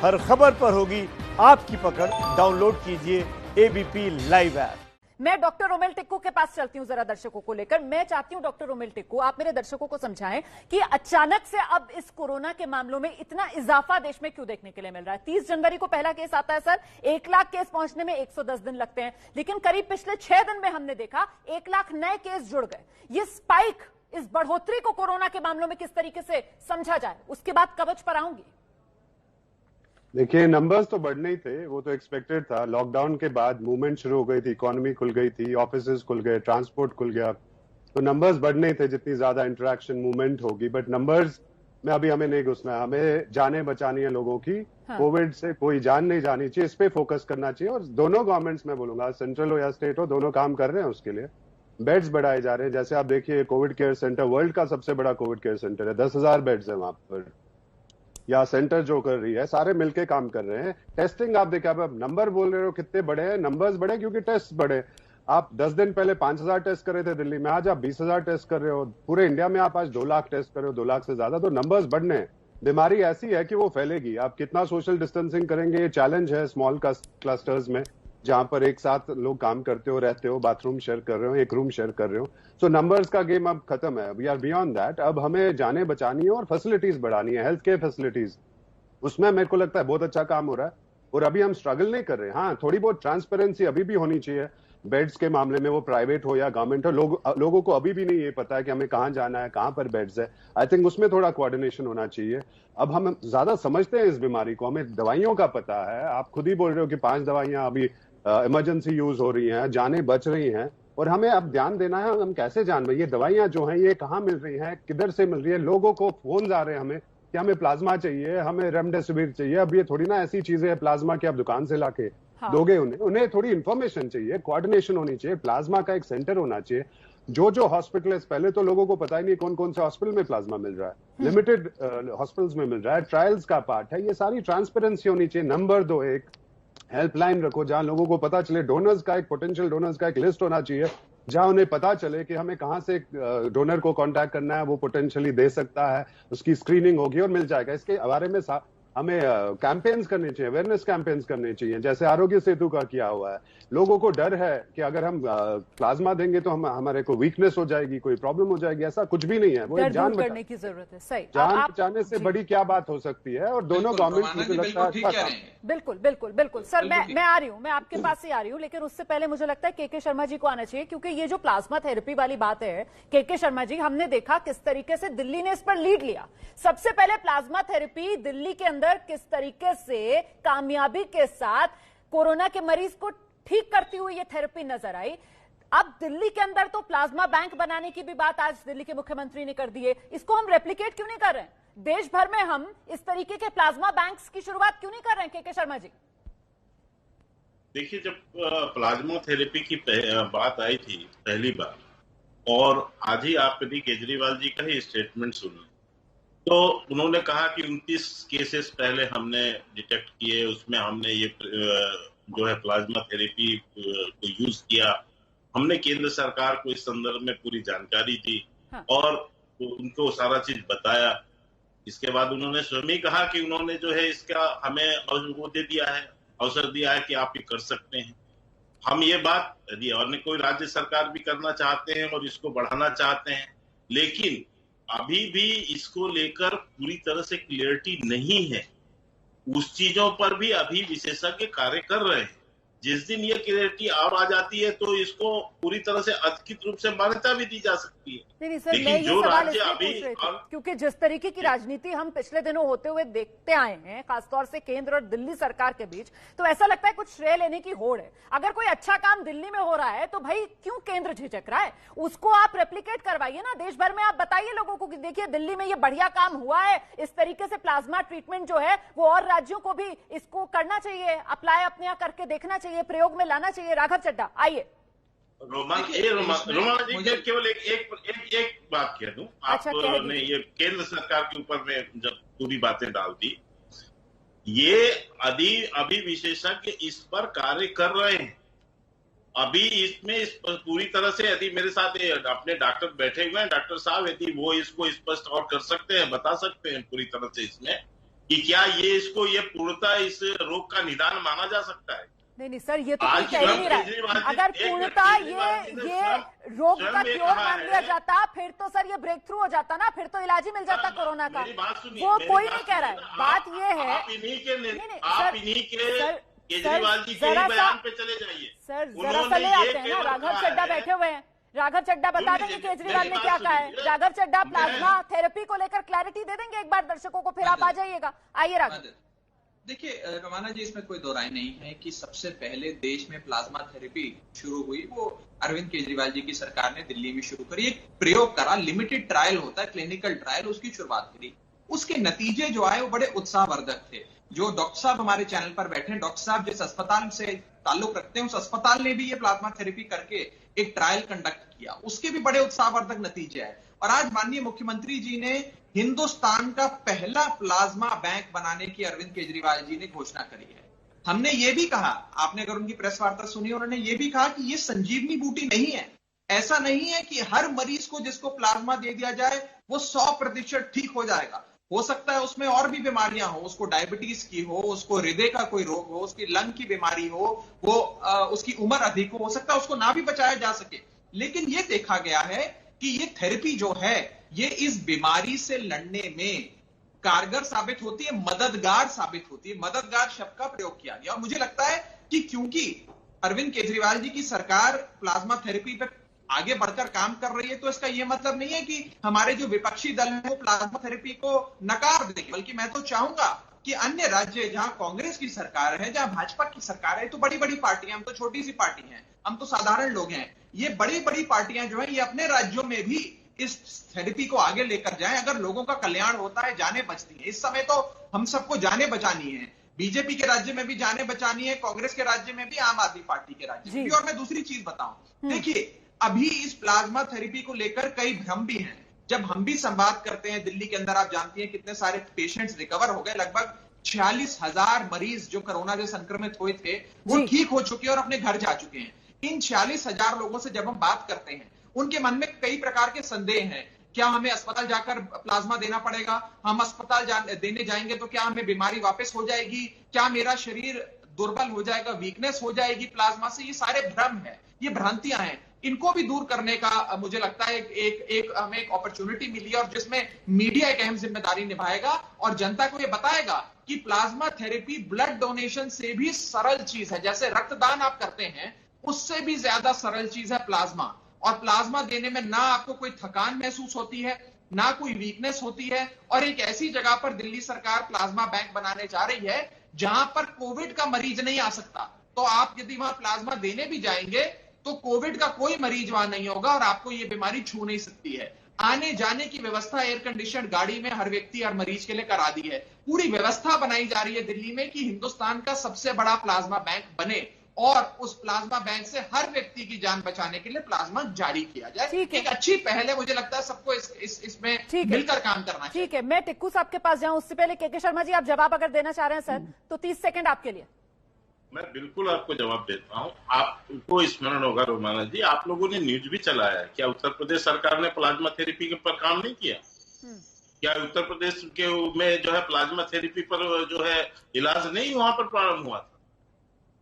हर खबर पर होगी आपकी पकड़। डाउनलोड कीजिए एबीपी लाइव ऐप। मैं डॉक्टर रोमेल टिक्कू के पास चलती हूं जरा दर्शकों को लेकर। मैं चाहती हूं डॉक्टर रोमेल टिक्कू आप मेरे दर्शकों को समझाएं कि अचानक से अब इस कोरोना के मामलों में इतना इजाफा देश में क्यों देखने के लिए मिल रहा है। 30 जनवरी को पहला केस आता है सर, 1 लाख केस पहुंचने में 110 दिन लगते हैं, लेकिन करीब पिछले 6 दिन में हमने देखा 1 लाख नए केस जुड़ गए। ये स्पाइक, इस बढ़ोतरी को कोरोना के मामलों में किस तरीके से समझा जाए, उसके बाद कवच पर आऊंगी। देखिए, नंबर्स तो बढ़ने ही थे, वो तो एक्सपेक्टेड था। लॉकडाउन के बाद मूवमेंट शुरू हो गई थी, इकोनॉमी खुल गई थी, ऑफिसेज खुल गए, ट्रांसपोर्ट खुल गया, तो नंबर्स बढ़ने ही थे जितनी ज्यादा इंटरेक्शन मूवमेंट होगी। बट नंबर्स में अभी हमें नहीं घुसना है, हमें जाने बचानी है लोगों की। हाँ। कोविड से कोई जान नहीं जानी चाहिए, इस पे फोकस करना चाहिए। और दोनों गवर्नमेंट्स में बोलूंगा, सेंट्रल हो या स्टेट हो, दोनों काम कर रहे हैं उसके लिए। बेड्स बढ़ाए जा रहे हैं, जैसे आप देखिए कोविड केयर सेंटर वर्ल्ड का सबसे बड़ा कोविड केयर सेंटर है, 10,000 बेड्स है वहां पर। या सेंटर जो कर रही है, सारे मिलके काम कर रहे हैं। टेस्टिंग आप देखिए, आप नंबर बोल रहे हो कितने बड़े हैं, नंबर्स बढ़े क्योंकि टेस्ट बढ़े। आप 10 दिन पहले 5,000 टेस्ट कर रहे थे दिल्ली में, आज आप 20,000 टेस्ट कर रहे हो। पूरे इंडिया में आप आज 2 लाख टेस्ट कर रहे हो, 2 लाख से ज्यादा, तो नंबर्स बढ़ने हैं। बीमारी ऐसी है कि वो फैलेगी। आप कितना सोशल डिस्टेंसिंग करेंगे, ये चैलेंज है स्मॉल क्लस्टर्स में, जहां पर एक साथ लोग काम करते हो, रहते हो, बाथरूम शेयर कर रहे हो, एक रूम शेयर कर रहे हो। सो नंबर्स का गेम अब खत्म है, वी आर बियॉन्ड दैट। अब हमें जाने बचानी है और फैसिलिटीज बढ़ानी है, हेल्थ केयर फैसिलिटीज। उसमें मेरे को लगता है बहुत अच्छा काम हो रहा है और अभी हम स्ट्रगल नहीं कर रहे। हाँ, थोड़ी बहुत ट्रांसपेरेंसी अभी भी होनी चाहिए बेड्स के मामले में, वो प्राइवेट हो या गवर्नमेंट हो। लोगों को अभी भी नहीं ये पता है कि हमें कहाँ जाना है, कहाँ पर बेड्स है। आई थिंक उसमें थोड़ा कोऑर्डिनेशन होना चाहिए। अब हम ज्यादा समझते हैं इस बीमारी को, हमें दवाइयों का पता है। आप खुद ही बोल रहे हो कि 5 दवाइयां अभी इमरजेंसी यूज हो रही हैं, जानें बच रही हैं, और हमें अब ध्यान देना है हम कैसे जान रहे हैं ये दवाइयां जो हैं, ये कहाँ मिल रही हैं, किधर से मिल रही है। लोगों को फोन आ रहे हैं हमें कि हमें प्लाज्मा चाहिए, हमें रेमडेसिविर चाहिए। अब ये थोड़ी ना ऐसी चीजें है प्लाज्मा की आप दुकान से लाके दोगे उन्हें थोड़ी इन्फॉर्मेशन चाहिए, कोऑर्डिनेशन होनी चाहिए, प्लाज्मा का एक सेंटर होना चाहिए। जो हॉस्पिटल है, पहले तो लोगों को पता ही नहीं कौन कौन से हॉस्पिटल में प्लाज्मा मिल रहा है, लिमिटेड हॉस्पिटल्स में मिल रहा है, ट्रायल्स का पार्ट है। ये सारी ट्रांसपेरेंसी होनी चाहिए। नंबर 2, एक हेल्पलाइन रखो जहां लोगों को पता चले, डोनर्स का एक पोटेंशियल डोनर्स का एक लिस्ट होना चाहिए, जहां उन्हें पता चले कि हमें कहां से डोनर को कांटेक्ट करना है, वो पोटेंशियली दे सकता है, उसकी स्क्रीनिंग होगी और मिल जाएगा। इसके बारे में हमें कैंपेन्स करने चाहिए, अवेयरनेस कैंपेन्स करने चाहिए, जैसे आरोग्य सेतु का किया हुआ है। लोगों को डर है कि अगर हम प्लाज्मा देंगे तो हमारे को वीकनेस हो जाएगी, कोई प्रॉब्लम हो जाएगी। ऐसा कुछ भी नहीं है, वो एक जान करने की जरूरत है। सही, जान बचाने से बड़ी क्या बात हो सकती है। और दोनों गवर्नमेंट मुझे लगता है बिल्कुल बिल्कुल बिल्कुल सर, मैं आ रही हूँ, मैं आपके पास ही आ रही हूँ, लेकिन उससे पहले मुझे लगता है के शर्मा जी को आना चाहिए, क्योंकि ये जो प्लाज्मा थेरेपी वाली बात है के शर्मा जी, हमने देखा किस तरीके से दिल्ली ने इस पर लीड लिया। सबसे पहले प्लाज्मा थेरेपी दिल्ली के अंदर किस तरीके से कामयाबी के साथ कोरोना के मरीज को ठीक करती हुई ये थेरेपी नजर आई। अब दिल्ली के अंदर तो प्लाज्मा बैंक बनाने की भी बात आज दिल्ली के मुख्यमंत्री ने कर दी है। इसको हम रेप्लिकेट क्यों नहीं कर रहे हैं? देश भर में हम इस तरीके के प्लाज्मा बैंक्स की शुरुआत क्यों नहीं कर रहे हैं? के शर्मा जी, देखिए, जब प्लाज्मा थेरेपी की बात आई थी पहली बार, और आज ही आप यदि केजरीवाल जी का ही स्टेटमेंट सुना, तो उन्होंने कहा कि 29 केसेस पहले हमने डिटेक्ट किए, उसमें हमने ये जो है प्लाज्मा थेरेपी को यूज किया। हमने केंद्र सरकार को इस संदर्भ में पूरी जानकारी दी और उनको सारा चीज बताया। इसके बाद उन्होंने स्वयं ही कहा कि उन्होंने जो है इसका हमें वो दे दिया है, अवसर दिया है कि आप ये कर सकते हैं। हम ये बात यदि अन्य कोई राज्य सरकार भी करना चाहते हैं और इसको बढ़ाना चाहते हैं, लेकिन अभी भी इसको लेकर पूरी तरह से क्लियरिटी नहीं है। उस चीजों पर भी अभी विशेषज्ञ कार्य कर रहे हैं। जिस दिन ये क्लियरिटी और आ जाती है तो इसको पूरी तरह से अधिकृत रूप से मान्यता भी दी जा सकती है। नहीं सर, मैं ये सवाल इसलिए पूछ रही थी क्योंकि जिस तरीके की राजनीति हम पिछले दिनों होते हुए देखते आए हैं, खासतौर से केंद्र और दिल्ली सरकार के बीच, तो ऐसा लगता है कुछ श्रेय लेने की होड़ है। अगर कोई अच्छा काम दिल्ली में हो रहा है तो भाई क्यों केंद्र झिझक रहा है? उसको आप रेप्लिकेट करवाइए ना देश भर में। आप बताइए लोगों को कि देखिए दिल्ली में ये बढ़िया काम हुआ है, इस तरीके से प्लाज्मा ट्रीटमेंट जो है वो और राज्यों को भी इसको करना चाहिए, अप्लाई अपने यहाँ करके देखना चाहिए, प्रयोग में लाना चाहिए। राघव चड्ढा, आइए। रोमान जी, केवल एक बात कह दूं। आपने ये केंद्र सरकार के ऊपर में जब पूरी बातें डाल दी, ये अभी विशेषज्ञ इस पर कार्य कर रहे हैं। अभी इसमें पूरी तरह से, यदि मेरे साथ अपने डॉक्टर बैठे हुए हैं, डॉक्टर साहब, यदि वो इसको स्पष्ट और कर सकते हैं, बता सकते हैं पूरी तरह से इसमें, कि क्या ये पूर्णतः इस रोग का निदान माना जा सकता है? नहीं सर, ये तो कोई कह ही नहीं रहा है। अगर पूर्णतः ये रोग का क्योर मान लिया जाता, फिर तो सर ये ब्रेक थ्रू हो जाता ना, फिर तो इलाज ही मिल जाता कोरोना का। वो कोई नहीं कह रहा है। बात ये है, आप इन्हीं के केजरीवाल जी के बयान पे चले जाइए सर। जरा सा ले आते हैं ना, राघव चड्ढा बैठे हुए हैं। राघव चड्ढा बता देंगे केजरीवाल ने क्या कहा है। राघव चड्ढा प्लाज्मा थेरेपी को लेकर क्लैरिटी दे देंगे एक बार दर्शकों को, फिर आप आ जाइएगा। आइए राघव। देखिए रमाना जी, इसमें कोई दो राय नहीं है कि सबसे पहले देश में प्लाज्मा थेरेपी शुरू हुई वो अरविंद केजरीवाल जी की सरकार ने दिल्ली में शुरू करी। एक प्रयोग करा, लिमिटेड ट्रायल होता है, क्लिनिकल ट्रायल, उसकी शुरुआत करी। उसके नतीजे जो आए वो बड़े उत्साहवर्धक थे। जो डॉक्टर साहब हमारे चैनल पर बैठे हैं, डॉक्टर साहब जिस अस्पताल से ताल्लुक रखते हैं, उस अस्पताल ने भी ये प्लाज्मा थेरेपी करके एक ट्रायल कंडक्ट किया, उसके भी बड़े उत्साहवर्धक नतीजे आए। और आज माननीय मुख्यमंत्री जी ने हिंदुस्तान का पहला प्लाज्मा बैंक बनाने की अरविंद केजरीवाल जी ने घोषणा करी है। हमने ये भी कहा, आपने अगर उनकी प्रेस वार्ता सुनी, उन्होंने ये भी कहा कि ये संजीवनी बूटी नहीं है। ऐसा नहीं है कि हर मरीज को जिसको प्लाज्मा दे दिया जाए वो 100% ठीक हो जाएगा। हो सकता है उसमें और भी बीमारियां हो, उसको डायबिटीज की हो, उसको हृदय का कोई रोग हो, उसकी लंग की बीमारी हो, वो उसकी उम्र अधिक हो सकता है उसको ना भी बचाया जा सके। लेकिन ये देखा गया है कि ये थेरेपी जो है ये इस बीमारी से लड़ने में कारगर साबित होती है, मददगार साबित होती है। मददगार शब्द का प्रयोग किया गया और मुझे लगता है कि क्योंकि अरविंद केजरीवाल जी की सरकार प्लाज्मा थेरेपी पर आगे बढ़कर काम कर रही है, तो इसका यह मतलब नहीं है कि हमारे जो विपक्षी दल है वो प्लाज्मा थेरेपी को नकार देंगे। बल्कि मैं तो चाहूंगा कि अन्य राज्य जहां कांग्रेस की सरकार है, जहां भाजपा की सरकार है, तो बड़ी बड़ी पार्टियां, हम तो छोटी सी पार्टी हैं, हम तो साधारण लोग हैं, ये बड़ी बड़ी पार्टियां जो है ये अपने राज्यों में भी इस थेरेपी को आगे लेकर जाएं। अगर लोगों का कल्याण होता है, जाने बचती है। इस समय तो हम सबको जाने बचानी है। बीजेपी के राज्य में भी जाने बचानी है, कांग्रेस के राज्य में भी, आम आदमी पार्टी के राज्य में भी। और मैं दूसरी चीज बताऊं, देखिए अभी इस प्लाज्मा थेरेपी को लेकर कई भ्रम भी हैं। जब हम भी संवाद करते हैं दिल्ली के अंदर, आप जानती हैं कितने सारे पेशेंट्स रिकवर हो गए। लगभग 46,000 मरीज जो कोरोना से संक्रमित हुए थे वो ठीक हो चुके हैं और अपने घर जा चुके हैं। इन 46,000 लोगों से जब हम बात करते हैं, उनके मन में कई प्रकार के संदेह हैं। क्या हमें अस्पताल जाकर प्लाज्मा देना पड़ेगा? हम अस्पताल देने जाएंगे तो क्या हमें बीमारी वापस हो जाएगी? क्या मेरा शरीर दुर्बल हो जाएगा, वीकनेस हो जाएगी प्लाज्मा से? ये सारे भ्रम है, ये भ्रांतियां हैं। इनको भी दूर करने का मुझे लगता है हमें एक अपॉर्चुनिटी मिली है और जिसमें मीडिया एक अहम जिम्मेदारी निभाएगा और जनता को ये बताएगा कि प्लाज्मा थेरेपी ब्लड डोनेशन से भी सरल चीज है। जैसे रक्तदान आप करते हैं, उससे भी ज्यादा सरल चीज है प्लाज्मा। और प्लाज्मा देने में ना आपको कोई थकान महसूस होती है, ना कोई वीकनेस होती है। और एक ऐसी जगह पर दिल्ली सरकार प्लाज्मा बैंक बनाने जा रही है जहां पर कोविड का मरीज नहीं आ सकता। तो आप यदि वहां प्लाज्मा देने भी जाएंगे तो कोविड का कोई मरीज वहां नहीं होगा और आपको ये बीमारी छू नहीं सकती है। आने जाने की व्यवस्था एयर कंडीशन गाड़ी में हर व्यक्ति, हर मरीज के लिए करा दी है। पूरी व्यवस्था बनाई जा रही है दिल्ली में कि हिंदुस्तान का सबसे बड़ा प्लाज्मा बैंक बने और उस प्लाज्मा बैंक से हर व्यक्ति की जान बचाने के लिए प्लाज्मा जारी किया जाए। एक अच्छी पहल है, मुझे लगता है सबको इसमें मिलकर काम करना चाहिए। ठीक है, मैं टिक्कू साहब के पास जाऊं उससे पहले के शर्मा जी, आप जवाब अगर देना चाह रहे हैं सर तो 30 सेकंड आपके लिए। मैं बिल्कुल आपको जवाब देता हूं। आपको स्मरण होगा रोमाना जी, आप लोगों ने न्यूज भी चलाया, क्या उत्तर प्रदेश सरकार ने प्लाज्मा थेरेपी के पर काम नहीं किया? क्या उत्तर प्रदेश के में जो है प्लाज्मा थेरेपी पर जो है इलाज नहीं वहां पर प्रारंभ हुआ था?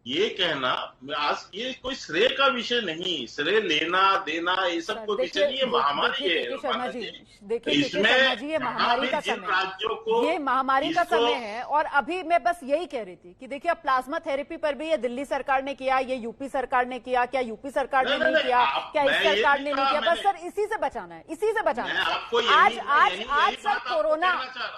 ये कहना आज ये कोई श्रेय का विषय नहीं, श्रेय लेना देना ये सब कोई विषय नहीं है। महामारी है शर्मा जी, देखिए शर्मा जी, ये महामारी का समय है, ये महामारी का समय है। और अभी मैं बस यही कह रही थी कि देखिए अब प्लाज्मा थेरेपी पर भी ये दिल्ली सरकार ने किया, ये यूपी सरकार ने किया, क्या यूपी सरकार ने नहीं किया, क्या इस सरकार ने नहीं किया? बस सर इसी से बचाना है, इसी से बचाना है। आज सर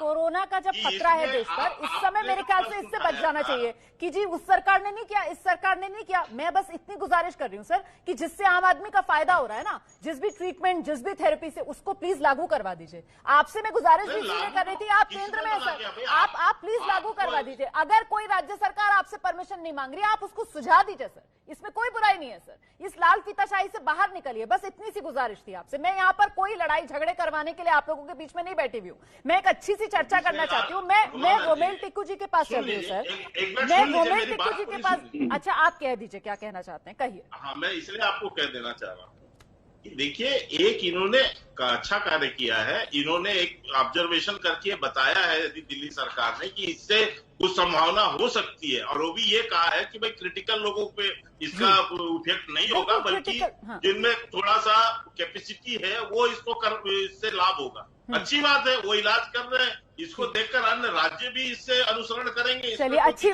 कोरोना का जब खतरा है देश पर, इस समय मेरे ख्याल से इससे बच जाना चाहिए कि जी उस सरकार ने नहीं किया, इस सरकार ने नहीं किया। मैं बस इतनी गुजारिश कर रही हूं सर कि जिससे आम आदमी का फायदा हो रहा है ना, जिस भी ट्रीटमेंट, जिस भी थेरेपी से, उसको प्लीज लागू करवा दीजिए। आपसे मैं गुजारिश भी इसलिए कर रही थी, आप केंद्र में सर, आप प्लीज लागू करवा दीजिए। अगर कोई राज्य सरकार आपसे परमिशन नहीं मांग रही, आप उसको सुझा दीजिए सर, इसमें कोई बुराई नहीं है सर। इस लाल फीताशाही से बाहर निकलिए, बस इतनी सी गुजारिश थी आपसे। मैं यहाँ पर कोई लड़ाई झगड़े करवाने के लिए आप लोगों के बीच में नहीं बैठी हुई हूँ। मैं एक अच्छी सी चर्चा करना चाहती हूँ। मैं रोमेल टिक्कू जी के पास चल रही हूँ सर, मैं रोमेल टिक्कू जी के पास। अच्छा आप कह दीजिए क्या कहना चाहते हैं, कहिए। हाँ, मैं इसलिए आपको कह देना चाह रहा हूँ देखिए, एक इन्होंने अच्छा कार्य किया है। इन्होंने एक ऑब्जर्वेशन करके बताया है दिल्ली सरकार ने कि इससे कुछ संभावना हो सकती है, और वो भी ये कहा है कि भाई क्रिटिकल लोगों पे इसका इफेक्ट नहीं होगा, बल्कि जिनमें थोड़ा सा कैपेसिटी है वो इससे लाभ होगा। अच्छी बात है, वो इलाज कर रहे हैं, इसको देखकर अन्य राज्य भी इससे अनुसरण करेंगे। चलिए, अच्छी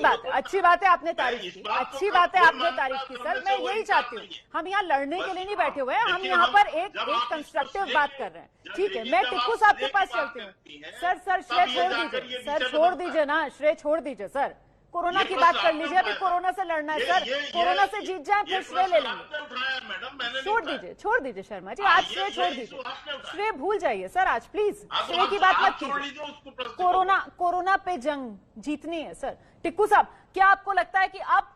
बात है, आपने तारीफ की, अच्छी बात है आपने तारीफ की। सर, मैं यही चाहती हूँ, हम यहाँ लड़ने के लिए नहीं बैठे हुए हैं, हम यहाँ पर एक कंस्ट्रक्टिव बात कर रहे हैं। ठीक है, मैं टिक्कू साहब के पास चलती हूँ। सर श्रेय छोड़ दीजिए, सर छोड़ दीजिए ना, श्रेय छोड़ दीजिए सर, कोरोना की बात कर लीजिए, अभी कोरोना से लड़ना है सर, कोरोना से जीत जाए फिर श्रेय ले लेंगे। छोड़ दीजिए शर्मा जी, आज श्रेय छोड़ दीजिए, श्रेय भूल जाइए सर, आज प्लीज श्रेय की बात मत कीजिए। कोरोना पे जंग जीतनी है सर। टिक्कू साहब, क्या आपको लगता है कि अब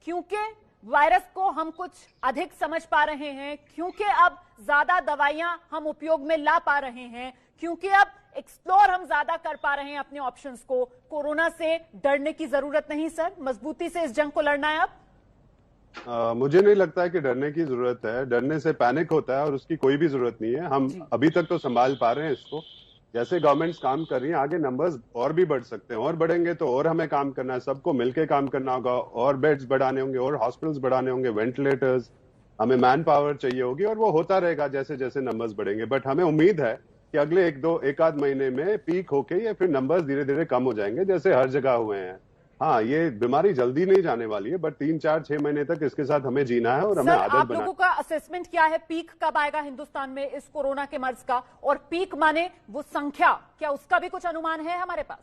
क्योंकि वायरस को हम कुछ अधिक समझ पा रहे हैं, क्योंकि अब ज्यादा दवाइयां हम उपयोग में ला पा रहे हैं, क्योंकि अब एक्सप्लोर हम ज्यादा कर पा रहे हैं अपने ऑप्शंस को, कोरोना से डरने की जरूरत नहीं सर, मजबूती से इस जंग को लड़ना है अब? मुझे नहीं लगता है कि डरने की जरूरत है। डरने से पैनिक होता है और उसकी कोई भी जरूरत नहीं है। हम अभी तक तो संभाल पा रहे हैं इसको। जैसे गवर्नमेंट्स काम कर रही हैं, आगे नंबर्स और भी बढ़ सकते हैं, और बढ़ेंगे तो और हमें काम करना है, सबको मिलकर काम करना होगा, और बेड्स बढ़ाने होंगे, और हॉस्पिटल्स बढ़ाने होंगे, वेंटिलेटर्स, हमें मैन पावर चाहिए होगी, और वो होता रहेगा जैसे जैसे नंबर्स बढ़ेंगे। बट हमें उम्मीद है कि अगले एक आध महीने में पीक होके या फिर नंबर्स धीरे धीरे कम हो जाएंगे, जैसे हर जगह हुए हैं। हाँ, ये बीमारी जल्दी नहीं जाने वाली है, बट 3-4-6 महीने तक इसके साथ हमें जीना है और हमें आदत आप लोगों का असेसमेंट क्या है, पीक कब आएगा हिंदुस्तान में इस कोरोना के मर्ज का? और पीक माने वो संख्या, क्या उसका भी कुछ अनुमान है हमारे पास?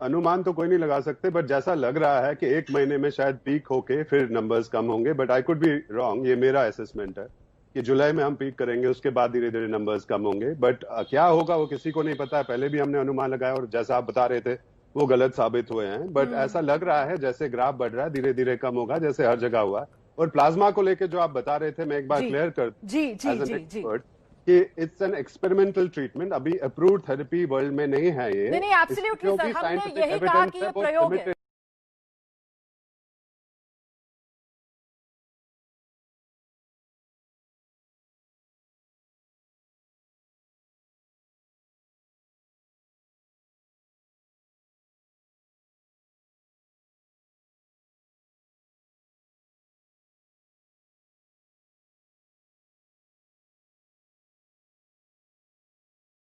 अनुमान तो कोई नहीं लगा सकते, बट जैसा लग रहा है कि 1 महीने में शायद पीक होके फिर नंबर्स कम होंगे, but I could be wrong. ये मेरा असेसमेंट है कि जुलाई में हम पीक करेंगे, उसके बाद धीरे धीरे नंबर्स कम होंगे। बट क्या होगा वो किसी को नहीं पता है। पहले भी हमने अनुमान लगाया और जैसा आप बता रहे थे वो गलत साबित हुए हैं। बट ऐसा लग रहा है जैसे ग्राफ बढ़ रहा है, धीरे धीरे कम होगा, जैसे हर जगह हुआ। और प्लाज्मा को लेके जो आप बता रहे थे, मैं एक बार क्लियर कर कि इट्स एन एक्सपेरिमेंटल ट्रीटमेंट, अभी अप्रूव्ड थेरेपी वर्ल्ड में नहीं है ये। नहीं, एब्सोल्युटली सर, हमने यही कहा कि ये प्रयोग है।